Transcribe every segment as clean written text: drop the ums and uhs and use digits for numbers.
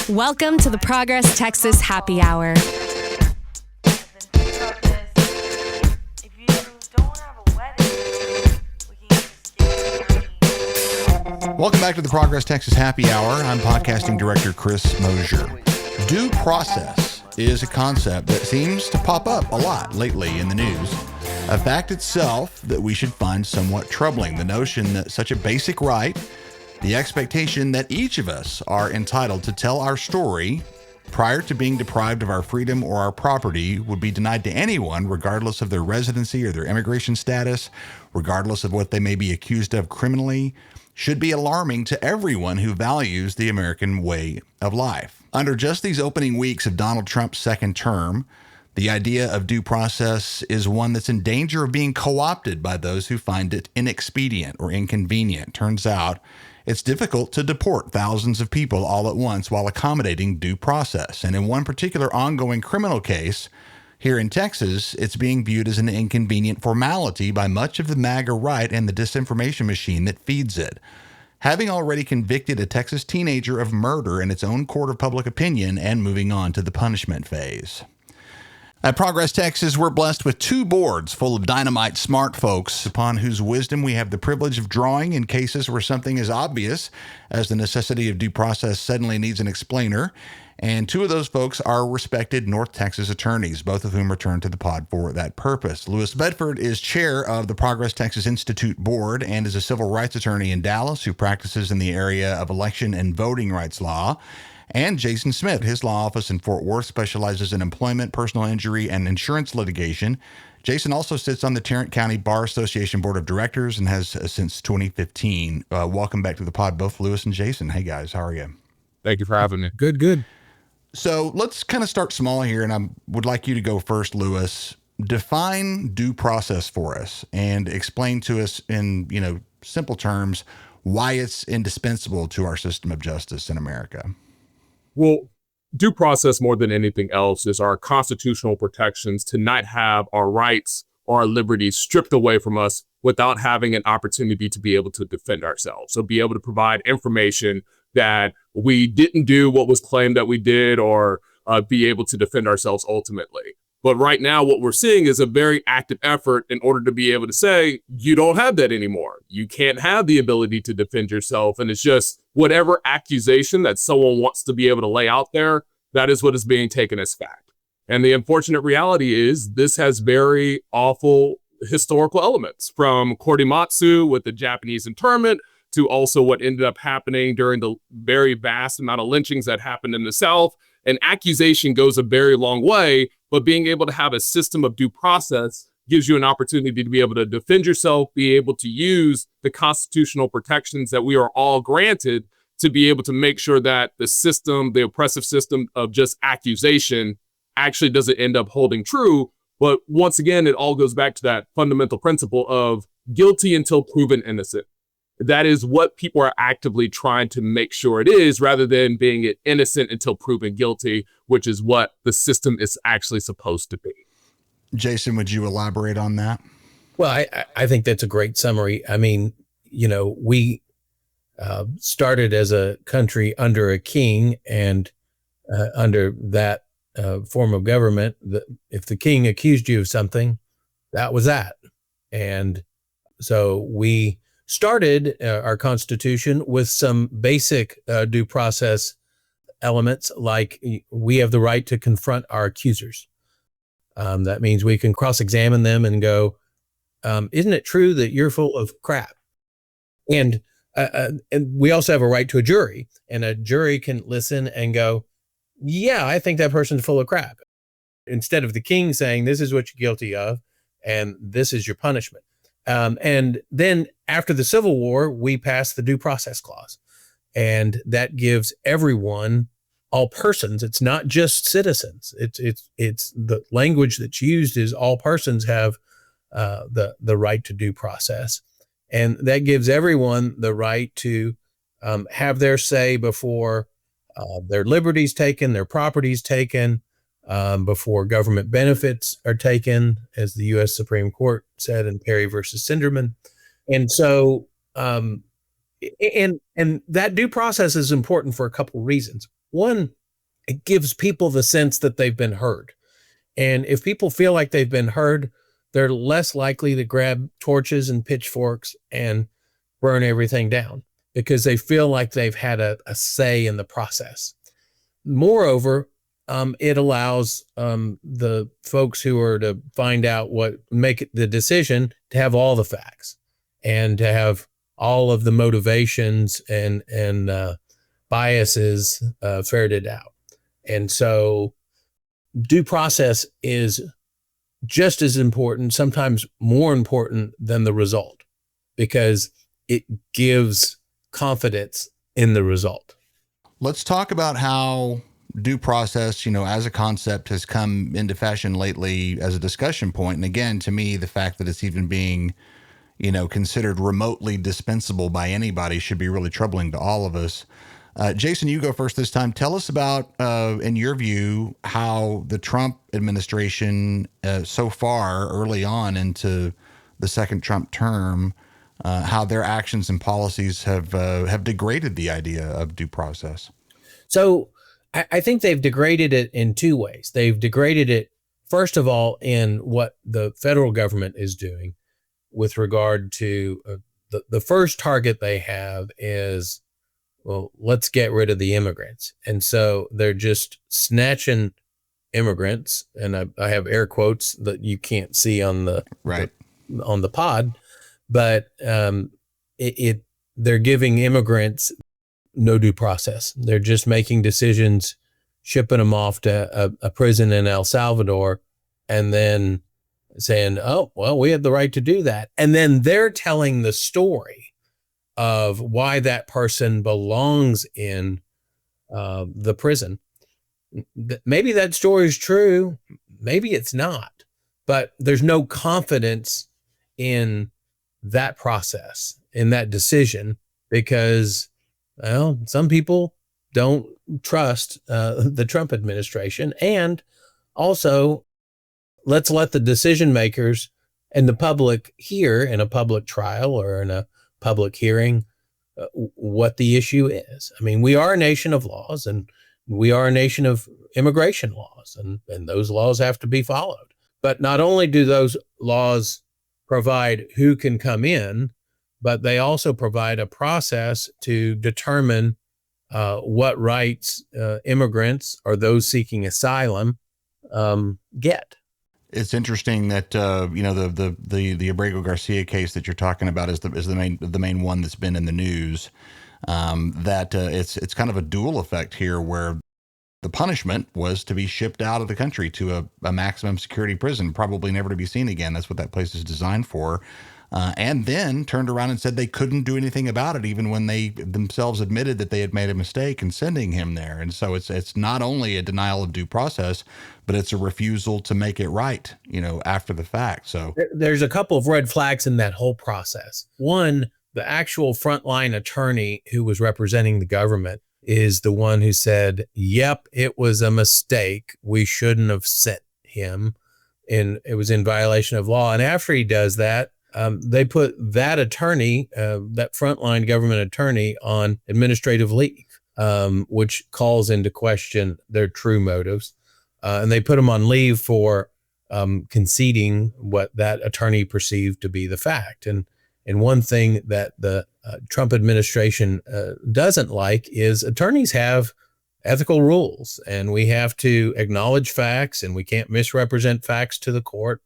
Welcome to the Progress Texas Happy Hour. Welcome back to the Progress Texas Happy Hour. I'm podcasting director Chris Mosier. Due process is a concept that seems to pop up a lot lately in the news. A fact itself that we should find somewhat troubling. The notion that such a basic right, the expectation that each of us are entitled to tell our story prior to being deprived of our freedom or our property, would be denied to anyone, regardless of their residency or their immigration status, regardless of what they may be accused of criminally, should be alarming to everyone who values the American way of life. Under just these opening weeks of Donald Trump's second term, the idea of due process is one that's in danger of being co-opted by those who find it inexpedient or inconvenient. Turns out it's difficult to deport thousands of people all at once while accommodating due process. And in one particular ongoing criminal case here in Texas, it's being viewed as an inconvenient formality by much of the MAGA right and the disinformation machine that feeds it. Having already convicted a Texas teenager of murder in its own court of public opinion and moving on to the punishment phase. At Progress Texas, we're blessed with two boards full of dynamite smart folks upon whose wisdom we have the privilege of drawing in cases where something as obvious as the necessity of due process suddenly needs an explainer. And two of those folks are respected North Texas attorneys, both of whom return to the pod for that purpose. Louis Bedford is chair of the Progress Texas Institute Board and is a civil rights attorney in Dallas who practices in the area of election and voting rights law. And Jason Smith, his law office in Fort Worth, specializes in employment, personal injury, and insurance litigation. Jason also sits on the Tarrant County Bar Association Board of Directors and has since 2015. Welcome back to the pod, both Louis and Jason. Hey, guys, how are you? Thank you for having me. Good. So let's kind of start small here, and I would like you to go first, Louis. Define due process for us and explain to us in, simple terms why it's indispensable to our system of justice in America. Well, due process more than anything else is our constitutional protections to not have our rights or our liberties stripped away from us without having an opportunity to be able to defend ourselves. So be able to provide information that we didn't do what was claimed that we did, or be able to defend ourselves ultimately. But right now, what we're seeing is a very active effort in order to be able to say, you don't have that anymore. You can't have the ability to defend yourself. And it's just whatever accusation that someone wants to be able to lay out there, that is what is being taken as fact. And the unfortunate reality is this has very awful historical elements, from Korimatsu with the Japanese internment to also what ended up happening during the very vast amount of lynchings that happened in the South. An accusation goes a very long way, but being able to have a system of due process gives you an opportunity to be able to defend yourself, be able to use the constitutional protections that we are all granted to be able to make sure that the system, the oppressive system of just accusation, actually doesn't end up holding true. But once again, it all goes back to that fundamental principle of guilty until proven innocent. That is what people are actively trying to make sure it is, rather than being innocent until proven guilty, which is what the system is actually supposed to be. Jason, would you elaborate on that? Well, I think that's a great summary. I mean, we started as a country under a king, and under that form of government, if the king accused you of something, that was that. And so we started our Constitution with some basic due process elements, like we have the right to confront our accusers. That means we can cross-examine them and go, isn't it true that you're full of crap? And we also have a right to a jury, and a jury can listen and go, yeah, I think that person's full of crap. Instead of the king saying, this is what you're guilty of, and this is your punishment. And then after the Civil War, we passed the Due Process Clause, and that gives everyone, all persons. It's not just citizens. It's the language that's used is all persons have the right to due process, and that gives everyone the right to have their say before their liberties taken, their properties taken, before government benefits are taken, as the U.S. Supreme Court said in Perry versus Sinderman. And so And that due process is important for a couple reasons. One, it gives people the sense that they've been heard. And if people feel like they've been heard, they're less likely to grab torches and pitchforks and burn everything down because they feel like they've had a say in the process. Moreover, it allows the folks who are to find out make the decision to have all the facts and to have all of the motivations and biases ferreted out. And so due process is just as important, sometimes more important than the result, because it gives confidence in the result. Let's talk about how due process, as a concept has come into fashion lately as a discussion point. And again, to me, the fact that it's even being, considered remotely dispensable by anybody should be really troubling to all of us. Jason, you go first this time. Tell us about, in your view, how the Trump administration so far early on into the second Trump term, how their actions and policies have degraded the idea of due process. So I think they've degraded it in two ways. They've degraded it, first of all, in what the federal government is doing with regard to the first target they have is, well, let's get rid of the immigrants. And so they're just snatching immigrants, and I have air quotes that you can't see on the on the pod, but they're giving immigrants no due process. They're just making decisions, shipping them off to a prison in El Salvador, and then saying, oh, well, we have the right to do that. And then they're telling the story of why that person belongs in the prison. Maybe that story is true. Maybe it's not. But there's no confidence in that process, in that decision, because, well, some people don't trust the Trump administration. And also, let's let the decision makers and the public hear in a public trial or in a public hearing what the issue is. I mean, we are a nation of laws, and we are a nation of immigration laws, and those laws have to be followed. But not only do those laws provide who can come in, but they also provide a process to determine what rights immigrants or those seeking asylum get. It's interesting that the Abrego Garcia case that you're talking about is the main one that's been in the news. It's kind of a dual effect here, where the punishment was to be shipped out of the country to a maximum security prison, probably never to be seen again. That's what that place is designed for. And then turned around and said they couldn't do anything about it, even when they themselves admitted that they had made a mistake in sending him there. And so it's not only a denial of due process, but it's a refusal to make it right, after the fact. So there's a couple of red flags in that whole process. One, the actual frontline attorney who was representing the government is the one who said, yep, it was a mistake. We shouldn't have sent him, and it was in violation of law. And after he does that, they put that attorney, that frontline government attorney, on administrative leave, which calls into question their true motives. And they put him on leave for conceding what that attorney perceived to be the fact. And one thing that the Trump administration doesn't like is attorneys have ethical rules, and we have to acknowledge facts, and we can't misrepresent facts to the court.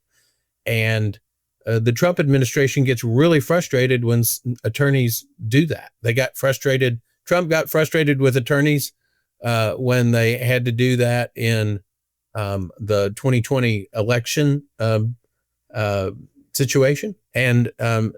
And the Trump administration gets really frustrated when attorneys do that. Trump got frustrated with attorneys when they had to do that in the 2020 election situation. And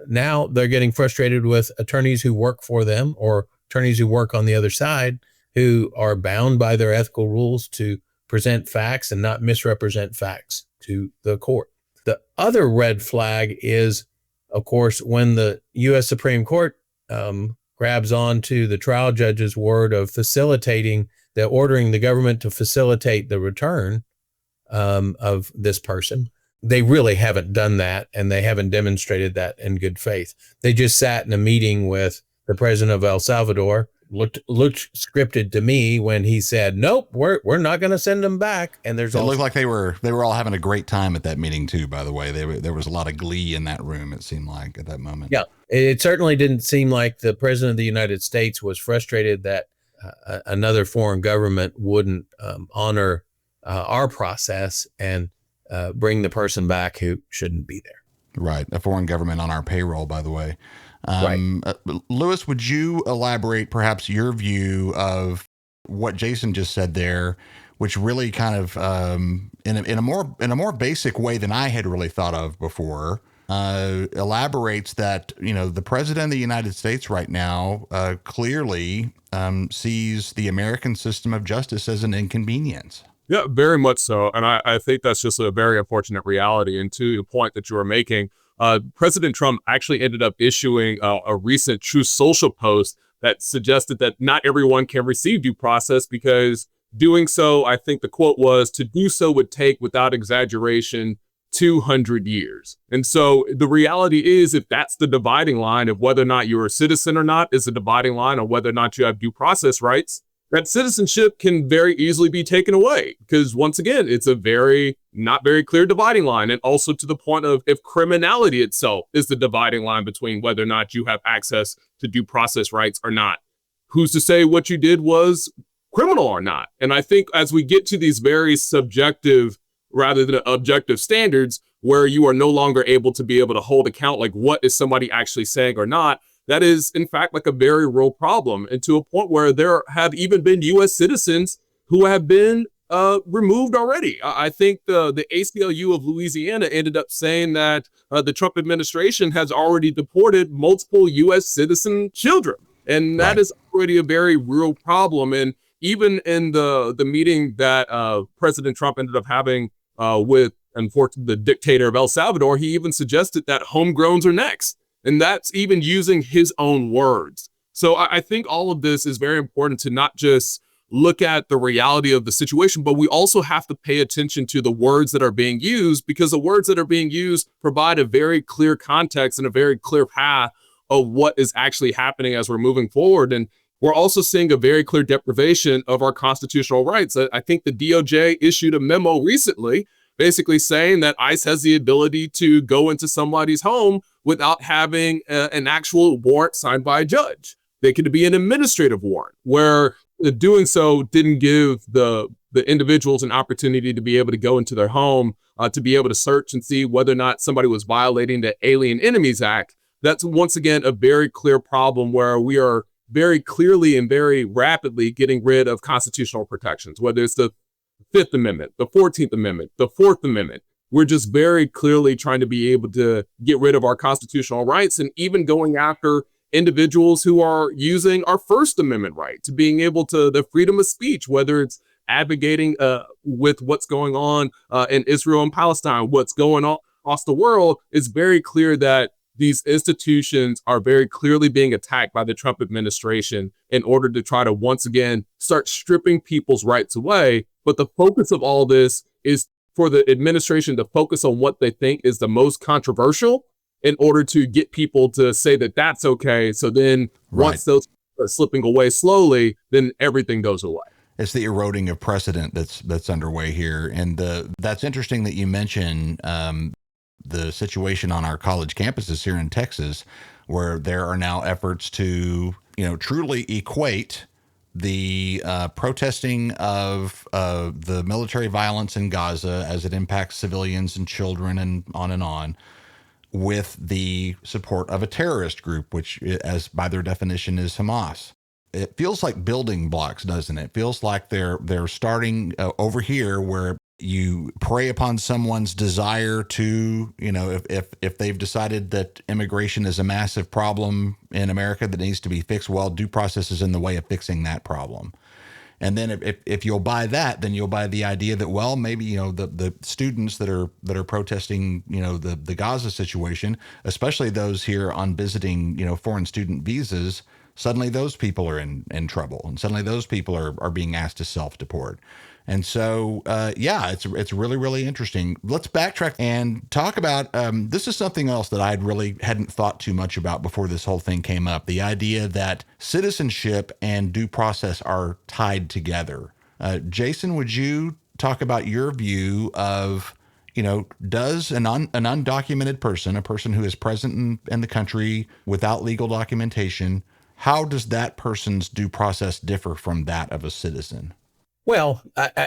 now they're getting frustrated with attorneys who work for them, or attorneys who work on the other side, who are bound by their ethical rules to present facts and not misrepresent facts to the court. The other red flag is, of course, when the U.S. Supreme Court grabs on to the trial judge's word of ordering the government to facilitate the return of this person. They really haven't done that, and they haven't demonstrated that in good faith. They just sat in a meeting with the president of El Salvador looked scripted to me when he said, "Nope, we're not going to send them back." And it looked like they were all having a great time at that meeting too. By the way, there was a lot of glee in that room. It seemed like at that moment. Yeah, it certainly didn't seem like the president of the United States was frustrated that another foreign government wouldn't honor our process and bring the person back who shouldn't be there. Right, a foreign government on our payroll, by the way. Right. Lewis, would you elaborate perhaps your view of what Jason just said there, which really kind of in a more basic way than I had really thought of before, elaborates that, the president of the United States right now clearly sees the American system of justice as an inconvenience. Yeah, very much so. And I think that's just a very unfortunate reality. And to the point that you were making, President Trump actually ended up issuing a recent Truth Social post that suggested that not everyone can receive due process because doing so, I think the quote was, to do so would take, without exaggeration, 200 years. And so the reality is, if that's the dividing line of whether or not you're a citizen or not is the dividing line on whether or not you have due process rights, that citizenship can very easily be taken away because, once again, it's a not very clear dividing line. And also to the point of if criminality itself is the dividing line between whether or not you have access to due process rights or not. Who's to say what you did was criminal or not? And I think as we get to these very subjective rather than objective standards where you are no longer able to be able to hold account, like what is somebody actually saying or not, that is, in fact, like a very real problem, and to a point where there have even been U.S. citizens who have been removed already. I think the ACLU of Louisiana ended up saying that the Trump administration has already deported multiple U.S. citizen children, and that is already a very real problem. And even in the meeting that President Trump ended up having with, unfortunately, the dictator of El Salvador, he even suggested that homegrowns are next. And that's even using his own words. So I think all of this is very important to not just look at the reality of the situation, but we also have to pay attention to the words that are being used, because the words that are being used provide a very clear context and a very clear path of what is actually happening as we're moving forward. And we're also seeing a very clear deprivation of our constitutional rights. I think the DOJ issued a memo recently basically saying that ICE has the ability to go into somebody's home without having an actual warrant signed by a judge. They could be an administrative warrant where doing so didn't give the individuals an opportunity to be able to go into their home, to be able to search and see whether or not somebody was violating the Alien Enemies Act. That's once again a very clear problem where we are very clearly and very rapidly getting rid of constitutional protections, whether it's the Fifth Amendment, the 14th Amendment, the Fourth Amendment. We're just very clearly trying to be able to get rid of our constitutional rights and even going after individuals who are using our First Amendment right to being able to the freedom of speech, whether it's advocating with what's going on in Israel and Palestine, what's going on across the world. It's very clear that these institutions are very clearly being attacked by the Trump administration in order to try to once again start stripping people's rights away. But the focus of all this is for the administration to focus on what they think is the most controversial in order to get people to say that that's okay. So then once those are slipping away slowly, then everything goes away. It's the eroding of precedent that's underway here. And that's interesting that you mention the situation on our college campuses here in Texas, where there are now efforts to, truly equate the protesting of the military violence in Gaza as it impacts civilians and children and on with the support of a terrorist group, which, as by their definition, is Hamas. It feels like building blocks, doesn't it? It feels like they're starting over here where you prey upon someone's desire to, if they've decided that immigration is a massive problem in America that needs to be fixed, well, due process is in the way of fixing that problem. And then if you'll buy that, then you'll buy the idea that, well, maybe, the students that are protesting, the Gaza situation, especially those here on visiting, foreign student visas, suddenly those people are in trouble, and suddenly those people are being asked to self-deport. And so, it's really, really interesting. Let's backtrack and talk about, this is something else that I hadn't thought too much about before this whole thing came up. The idea that citizenship and due process are tied together. Jason, would you talk about your view of, does an undocumented person, a person who is present in the country without legal documentation, how does that person's due process differ from that of a citizen? Well,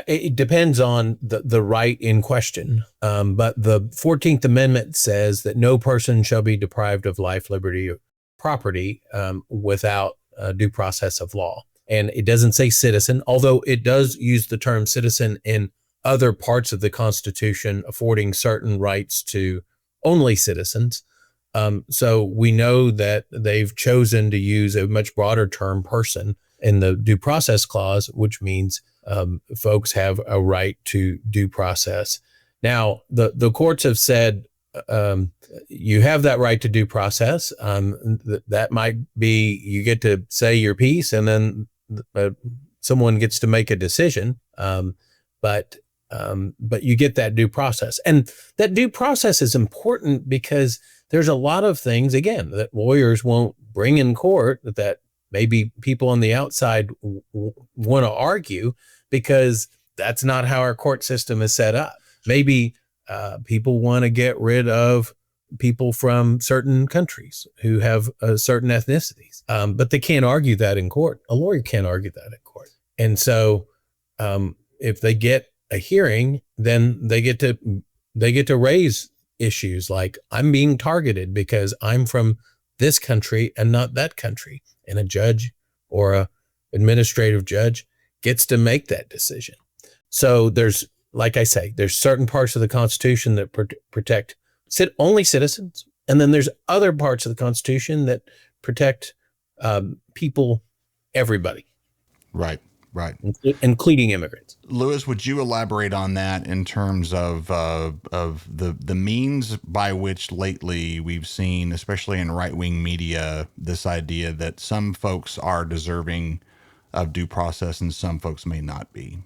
it depends on the right in question. But the 14th Amendment says that no person shall be deprived of life, liberty, or property without due process of law. And it doesn't say citizen, although it does use the term citizen in other parts of the Constitution, affording certain rights to only citizens. So we know that they've chosen to use a much broader term, person, in the due process clause, which means folks have a right to due process. Now, the courts have said you have that right to due process. That might be you get to say your piece, and then someone gets to make a decision. But you get that due process, and that due process is important because there's a lot of things, again, that lawyers won't bring in court that maybe people on the outside want to argue, because that's not how our court system is set up. Maybe people want to get rid of people from certain countries who have certain ethnicities, but they can't argue that in court. A lawyer can't argue that in court. And so if they get a hearing, then they get to raise issues like, I'm being targeted because I'm from this country and not that country. And a judge or a administrative judge gets to make that decision. So there's, like I say, there's certain parts of the Constitution that protect only citizens. And then there's other parts of the Constitution that protect people, everybody. Right. Including immigrants. Lewis, would you elaborate on that in terms of the means by which lately we've seen, especially in right-wing media, this idea that some folks are deserving of due process and some folks may not be?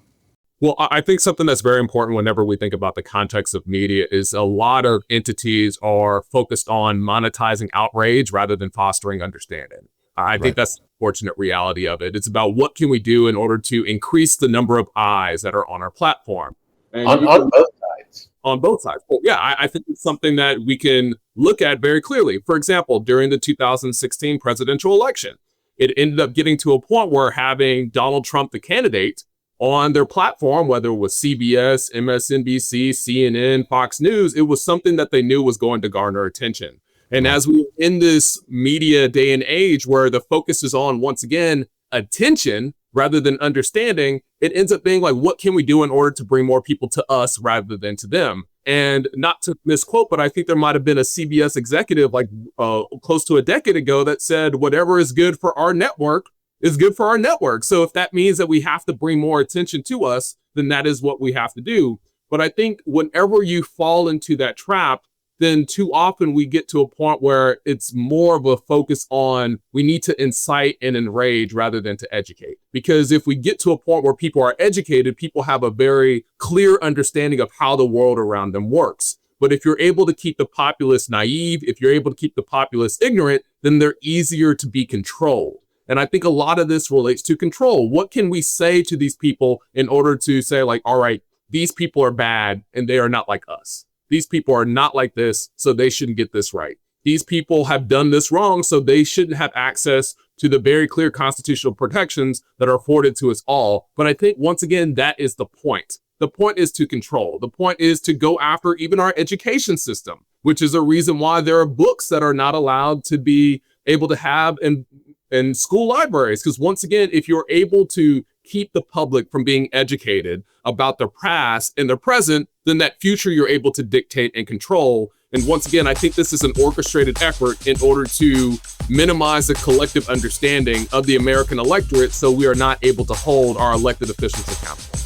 Well, I think something that's very important whenever we think about the context of media is a lot of entities are focused on monetizing outrage rather than fostering understanding. I think that's the unfortunate reality of it. It's about what can we do in order to increase the number of eyes that are on our platform. On both sides. On both sides. Well, yeah, I think it's something that we can look at very clearly. For example, during the 2016 presidential election, it ended up getting to a point where having Donald Trump, the candidate, on their platform, whether it was CBS, MSNBC, CNN, Fox News, it was something that they knew was going to garner attention. And as we in this media day and age where the focus is on, once again, attention rather than understanding, it ends up being like, what can we do in order to bring more people to us rather than to them? And not to misquote, but I think there might have been a CBS executive like close to a decade ago that said, whatever is good for our network is good for our network. So if that means that we have to bring more attention to us, then that is what we have to do. But I think whenever you fall into that trap, then too often we get to a point where it's more of a focus on we need to incite and enrage rather than to educate. Because if we get to a point where people are educated, people have a very clear understanding of how the world around them works. But if you're able to keep the populace naive, if you're able to keep the populace ignorant, then they're easier to be controlled. And I think a lot of this relates to control. What can we say to these people in order to say, like, all right, these people are bad and they are not like us. These people are not like this, so they shouldn't get this right. These people have done this wrong, so they shouldn't have access to the very clear constitutional protections that are afforded to us all. But I think, once again, that is the point. The point is to control. The point is to go after even our education system, which is a reason why there are books that are not allowed to be able to have in school libraries. Because once again, if you're able to keep the public from being educated about their past and their present, then that future you're able to dictate and control. And once again, I think this is an orchestrated effort in order to minimize the collective understanding of the American electorate so we are not able to hold our elected officials accountable.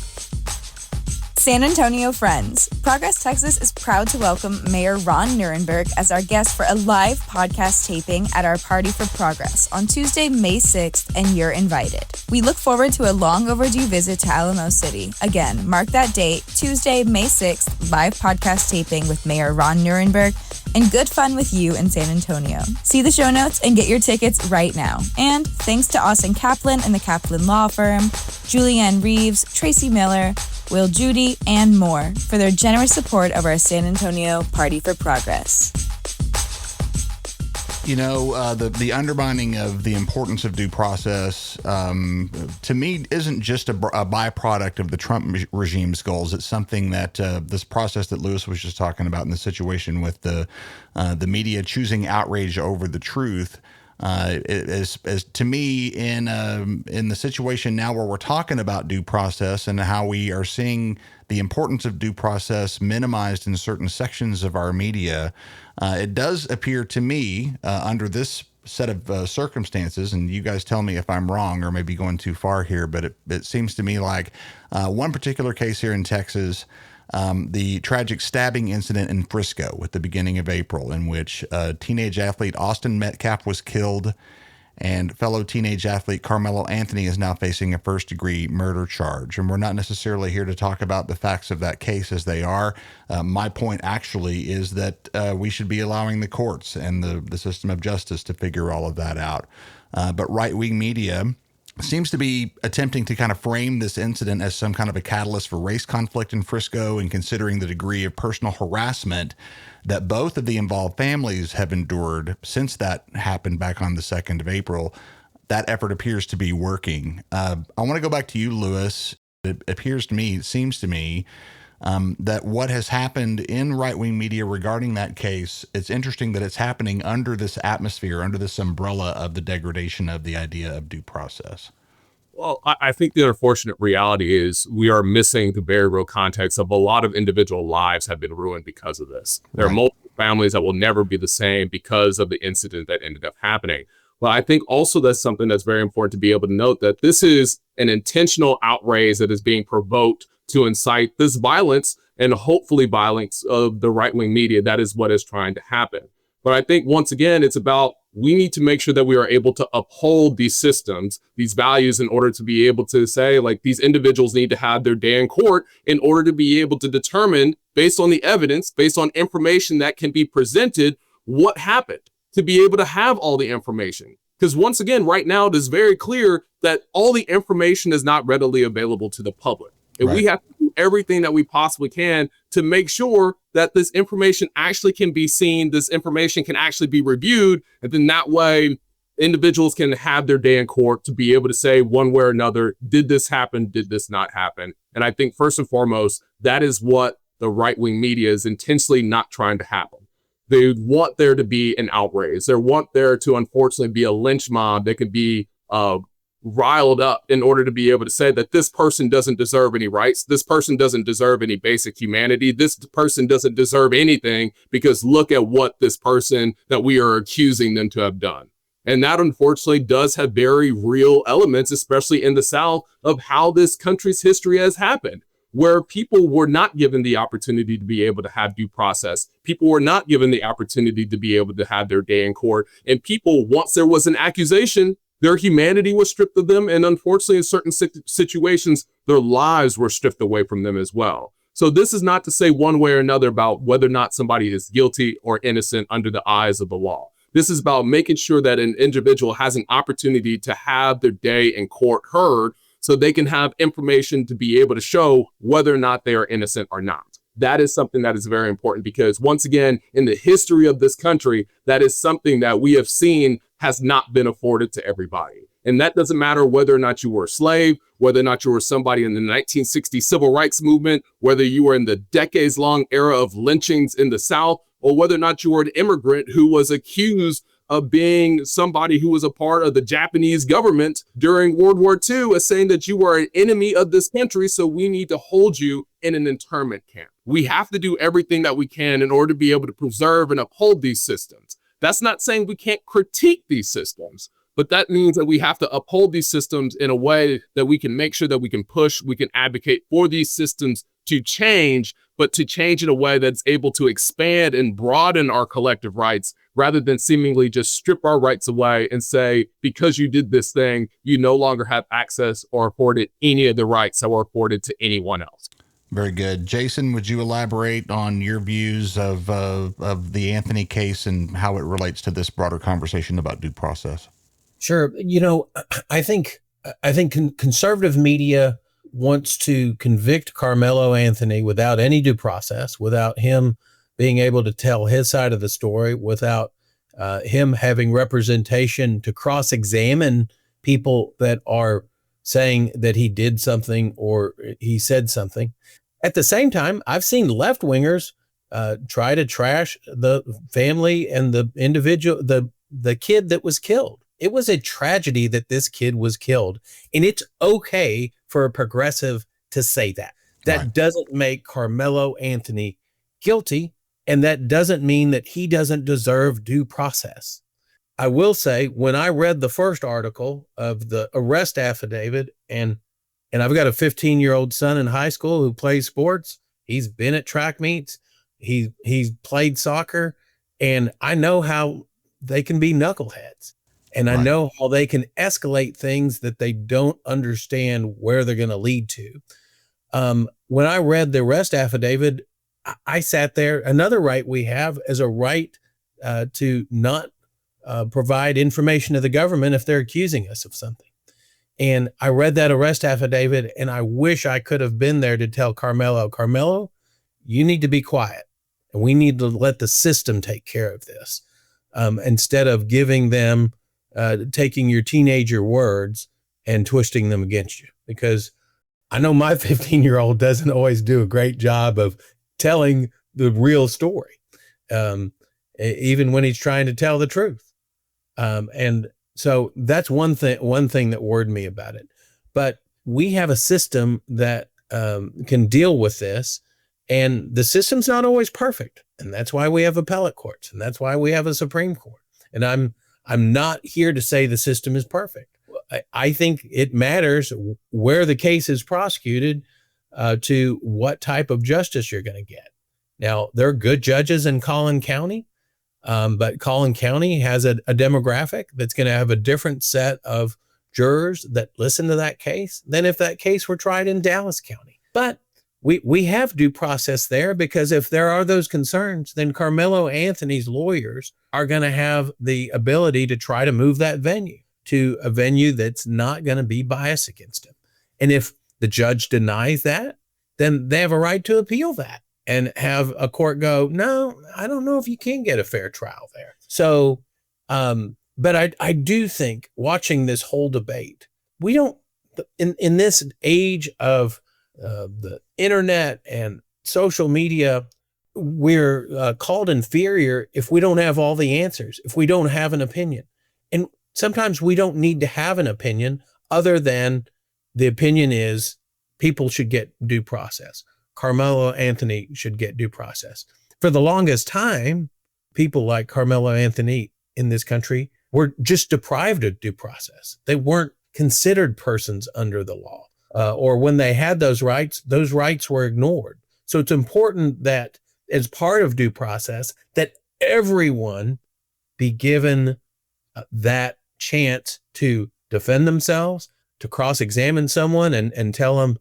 San Antonio friends, Progress Texas is proud to welcome Mayor Ron Nirenberg as our guest for a live podcast taping at our Party for Progress on Tuesday, May 6th, and you're invited. We look forward to a long overdue visit to Alamo City. Again, mark that date, Tuesday, May 6th, live podcast taping with Mayor Ron Nirenberg, and good fun with you in San Antonio. See the show notes and get your tickets right now. And thanks to Austin Kaplan and the Kaplan Law Firm, Julianne Reeves, Tracy Miller, Will Judy, and more for their generous support of our San Antonio Party for Progress. You know, the undermining of the importance of due process, to me, isn't just a byproduct of the Trump regime's goals. It's something that this process that Lewis was just talking about in the situation with the media choosing outrage over the truth. As to me, in the situation now where we're talking about due process and how we are seeing the importance of due process minimized in certain sections of our media, it does appear to me under this set of circumstances, and you guys tell me if I'm wrong or maybe going too far here, but it seems to me like one particular case here in Texas, the tragic stabbing incident in Frisco at the beginning of April, in which teenage athlete Austin Metcalf was killed, and fellow teenage athlete Carmelo Anthony is now facing a first-degree murder charge. And we're not necessarily here to talk about the facts of that case as they are. My point actually is that we should be allowing the courts and the system of justice to figure all of that out. But right-wing media seems to be attempting to kind of frame this incident as some kind of a catalyst for race conflict in Frisco, and considering the degree of personal harassment that both of the involved families have endured since that happened back on the 2nd of April, that effort appears to be working. I want to go back to you, Lewis. It appears to me, it seems to me, that what has happened in right-wing media regarding that case, it's interesting that it's happening under this atmosphere, under this umbrella of the degradation of the idea of due process. Well, I think the unfortunate reality is we are missing the very real context of a lot of individual lives have been ruined because of this. There are multiple families that will never be the same because of the incident that ended up happening. But I think also that's something that's very important to be able to note, that this is an intentional outrage that is being provoked to incite this violence, and hopefully violence of the right-wing media. That is what is trying to happen. But I think, once again, it's about, we need to make sure that we are able to uphold these systems, these values, in order to be able to say, like, these individuals need to have their day in court in order to be able to determine, based on the evidence, based on information that can be presented, what happened, to be able to have all the information. Because once again, right now, it is very clear that all the information is not readily available to the public. And we have to do everything that we possibly can to make sure that this information actually can be seen, this information can actually be reviewed, and then that way individuals can have their day in court to be able to say one way or another, did this happen, did this not happen? And I think first and foremost, that is what the right-wing media is intentionally not trying to happen. They want there to be an outrage. They want there to, unfortunately, be a lynch mob that can be riled up in order to be able to say that this person doesn't deserve any rights. This person doesn't deserve any basic humanity. This person doesn't deserve anything because look at what this person that we are accusing them to have done. And that, unfortunately, does have very real elements, especially in the South, of how this country's history has happened, where people were not given the opportunity to be able to have due process. People were not given the opportunity to be able to have their day in court. And people, once there was an accusation, their humanity was stripped of them. And unfortunately, in certain situations, their lives were stripped away from them as well. So this is not to say one way or another about whether or not somebody is guilty or innocent under the eyes of the law. This is about making sure that an individual has an opportunity to have their day in court heard so they can have information to be able to show whether or not they are innocent or not. That is something that is very important because, once again, in the history of this country, that is something that we have seen has not been afforded to everybody. And that doesn't matter whether or not you were a slave, whether or not you were somebody in the 1960 civil rights movement, whether you were in the decades-long era of lynchings in the South, or whether or not you were an immigrant who was accused of being somebody who was a part of the Japanese government during World War II, as saying that you were an enemy of this country, so we need to hold you in an internment camp. We have to do everything that we can in order to be able to preserve and uphold these systems. That's not saying we can't critique these systems, but that means that we have to uphold these systems in a way that we can make sure that we can push, we can advocate for these systems to change, but to change in a way that's able to expand and broaden our collective rights rather than seemingly just strip our rights away and say, because you did this thing, you no longer have access or afforded any of the rights that were afforded to anyone else. Very good. Jason, would you elaborate on your views of the Anthony case and how it relates to this broader conversation about due process? Sure. I think conservative media wants to convict Carmelo Anthony without any due process, without him being able to tell his side of the story, without him having representation to cross-examine people that are saying that he did something or he said something. At the same time, I've seen left-wingers try to trash the family and the individual, the kid that was killed. It was a tragedy that this kid was killed. And it's okay for a progressive to say that. That Right. doesn't make Carmelo Anthony guilty. And that doesn't mean that he doesn't deserve due process. I will say, when I read the first article of the arrest affidavit, and I've got a 15-year-old son in high school who plays sports. He's been at track meets. He's played soccer. And I know how they can be knuckleheads. And I know how they can escalate things that they don't understand where they're going to lead to. When I read the arrest affidavit, I sat there. Another right we have is a right to not provide information to the government if they're accusing us of something. And I read that arrest affidavit, and I wish I could have been there to tell Carmelo, you need to be quiet, and we need to let the system take care of this, instead of giving them taking your teenager words and twisting them against you. Because I know my 15-year-old doesn't always do a great job of telling the real story, even when he's trying to tell the truth. And so that's one thing that worried me about it. But we have a system that can deal with this, and the system's not always perfect. And that's why we have appellate courts, and that's why we have a Supreme Court. And I'm not here to say the system is perfect. I think it matters where the case is prosecuted to what type of justice you're going to get. Now, there are good judges in Collin County, but Collin County has a demographic that's going to have a different set of jurors that listen to that case than if that case were tried in Dallas County. But we have due process there, because if there are those concerns, then Carmelo Anthony's lawyers are going to have the ability to try to move that venue to a venue that's not going to be biased against him. And if the judge denies that, then they have a right to appeal that and have a court go, no, I don't know if you can get a fair trial there. So, but I do think, watching this whole debate, we don't, in this age of the internet and social media, we're called inferior if we don't have all the answers, if we don't have an opinion. And sometimes we don't need to have an opinion other than the opinion is people should get due process. Carmelo Anthony should get due process. For the longest time, people like Carmelo Anthony in this country were just deprived of due process. They weren't considered persons under the law. Or when they had those rights were ignored. So it's important that, as part of due process, that everyone be given that chance to defend themselves, to cross-examine someone and tell them,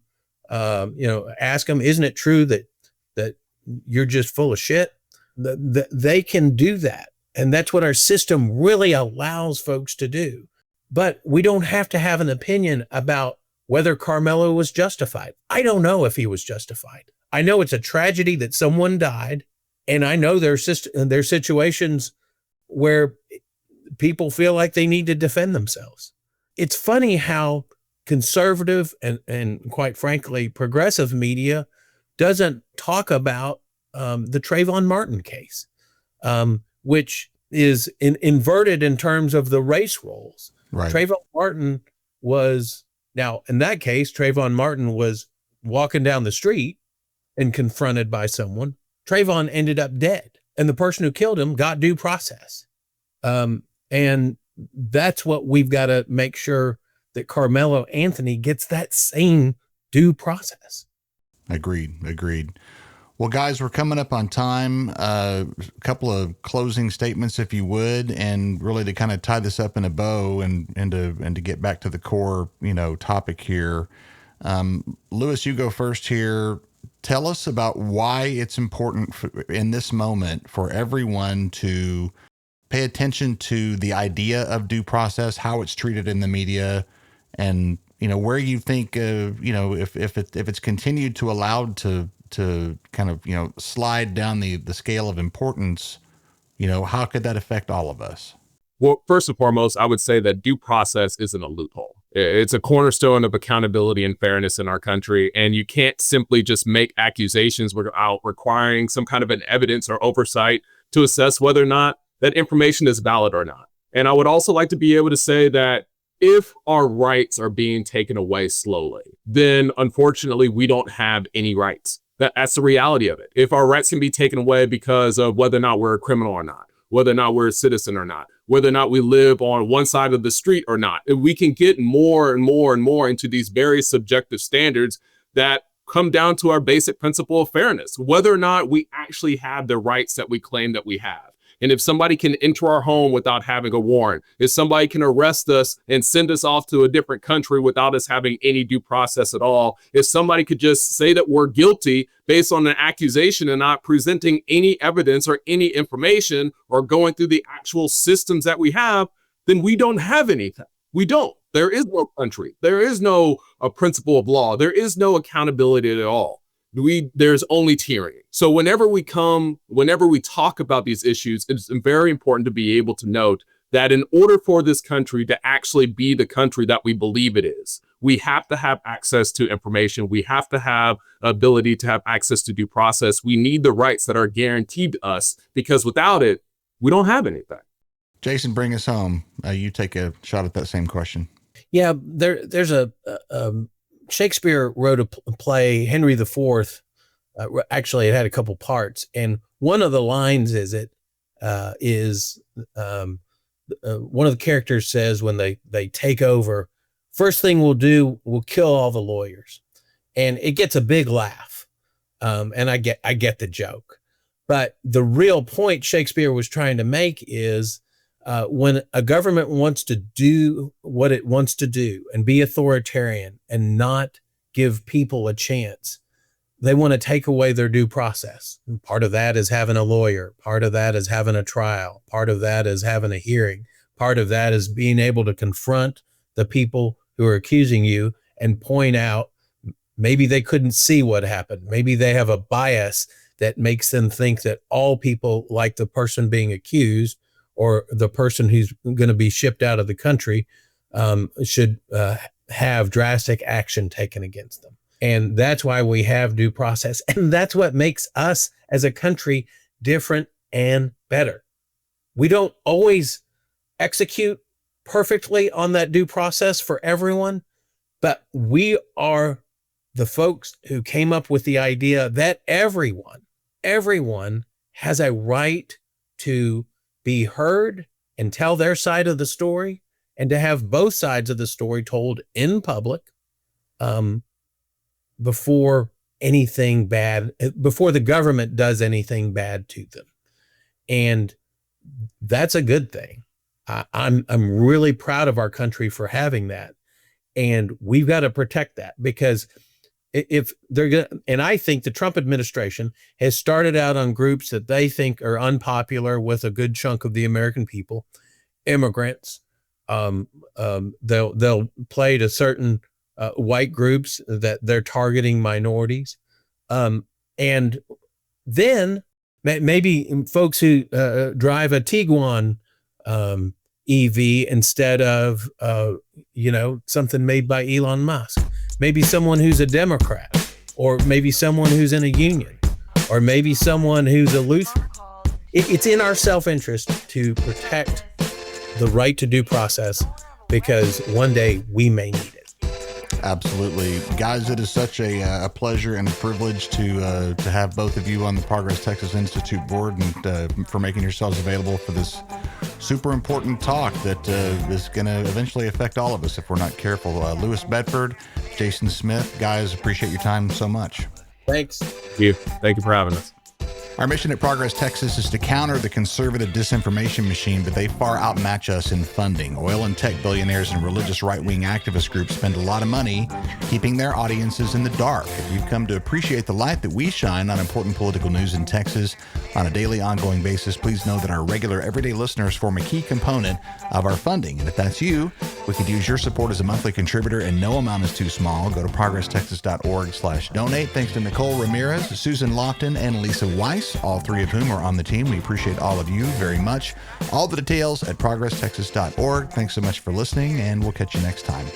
ask them, isn't it true that you're just full of shit? They can do that. And that's what our system really allows folks to do. But we don't have to have an opinion about whether Carmelo was justified. I don't know if he was justified. I know it's a tragedy that someone died, and I know there's situations where people feel like they need to defend themselves. It's funny how conservative and quite frankly, progressive media doesn't talk about the Trayvon Martin case, which is inverted in terms of the race roles. Right. Trayvon Martin was... Now, in that case, Trayvon Martin was walking down the street and confronted by someone. Trayvon ended up dead, and the person who killed him got due process. And that's what we've got to make sure, that Carmelo Anthony gets that same due process. Agreed. Well, guys, we're coming up on time. A couple of closing statements, if you would, and really to kind of tie this up in a bow and to get back to the core, topic here. Lewis, you go first here. Tell us about why it's important in this moment for everyone to pay attention to the idea of due process, how it's treated in the media, and where you think if it's continued to allowed to kind of slide down the scale of importance, how could that affect all of us? Well, first and foremost, I would say that due process isn't a loophole. It's a cornerstone of accountability and fairness in our country, and you can't simply just make accusations without requiring some kind of an evidence or oversight to assess whether or not that information is valid or not. And I would also like to be able to say that if our rights are being taken away slowly, then unfortunately we don't have any rights. That's the reality of it. If our rights can be taken away because of whether or not we're a criminal or not, whether or not we're a citizen or not, whether or not we live on one side of the street or not, if we can get more and more and more into these very subjective standards that come down to our basic principle of fairness, whether or not we actually have the rights that we claim that we have. And if somebody can enter our home without having a warrant, if somebody can arrest us and send us off to a different country without us having any due process at all, if somebody could just say that we're guilty based on an accusation and not presenting any evidence or any information or going through the actual systems that we have, then we don't have anything. We don't. There is no country. There is no principle of law. There is no accountability at all. There's only tyranny. So whenever we talk about these issues, it's very important to be able to note that in order for this country to actually be the country that we believe it is, we have to have access to information. We have to have ability to have access to due process. We need the rights that are guaranteed to us, because without it, we don't have anything. Jason, bring us home. You take a shot at that same question. Yeah, there's Shakespeare wrote a play, Henry IV. Actually, it had a couple parts, and one of the lines one of the characters says when they take over, first thing we'll do, we'll kill all the lawyers, and it gets a big laugh. And I get the joke, but the real point Shakespeare was trying to make is when a government wants to do what it wants to do and be authoritarian and not give people a chance, they want to take away their due process. And part of that is having a lawyer. Part of that is having a trial. Part of that is having a hearing. Part of that is being able to confront the people who are accusing you and point out maybe they couldn't see what happened. Maybe they have a bias that makes them think that all people, like the person being accused or the person who's going to be shipped out of the country, should have drastic action taken against them. And that's why we have due process. And that's what makes us as a country different and better. We don't always execute perfectly on that due process for everyone, but we are the folks who came up with the idea that everyone has a right to be heard and tell their side of the story, and to have both sides of the story told in public, before the government does anything bad to them. And that's a good thing. I'm really proud of our country for having that. And we've got to protect that, because if they're going to, and I think the Trump administration has started out on groups that they think are unpopular with a good chunk of the American people, immigrants. They'll play to certain white groups that they're targeting minorities. And then maybe folks who drive a Tiguan EV instead of, something made by Elon Musk. Maybe someone who's a Democrat, or maybe someone who's in a union, or maybe someone who's a Lutheran. It's in our self-interest to protect the right to due process, because one day we may need it. Absolutely. Guys, it is such a pleasure and a privilege to have both of you on the Progress Texas Institute board, and for making yourselves available for this super important talk that is going to eventually affect all of us if we're not careful. Lewis Bedford, Jason Smith, guys, appreciate your time so much. Thanks. Thank you for having us. Our mission at Progress Texas is to counter the conservative disinformation machine, but they far outmatch us in funding. Oil and tech billionaires and religious right-wing activist groups spend a lot of money keeping their audiences in the dark. If you've come to appreciate the light that we shine on important political news in Texas on a daily, ongoing basis, please know that our regular, everyday listeners form a key component of our funding. And if that's you, we could use your support as a monthly contributor, and no amount is too small. Go to progresstexas.org/donate. Thanks to Nicole Ramirez, Susan Lofton, and Lisa Weiss, all three of whom are on the team. We appreciate all of you very much. All the details at progresstexas.org. Thanks so much for listening, and we'll catch you next time.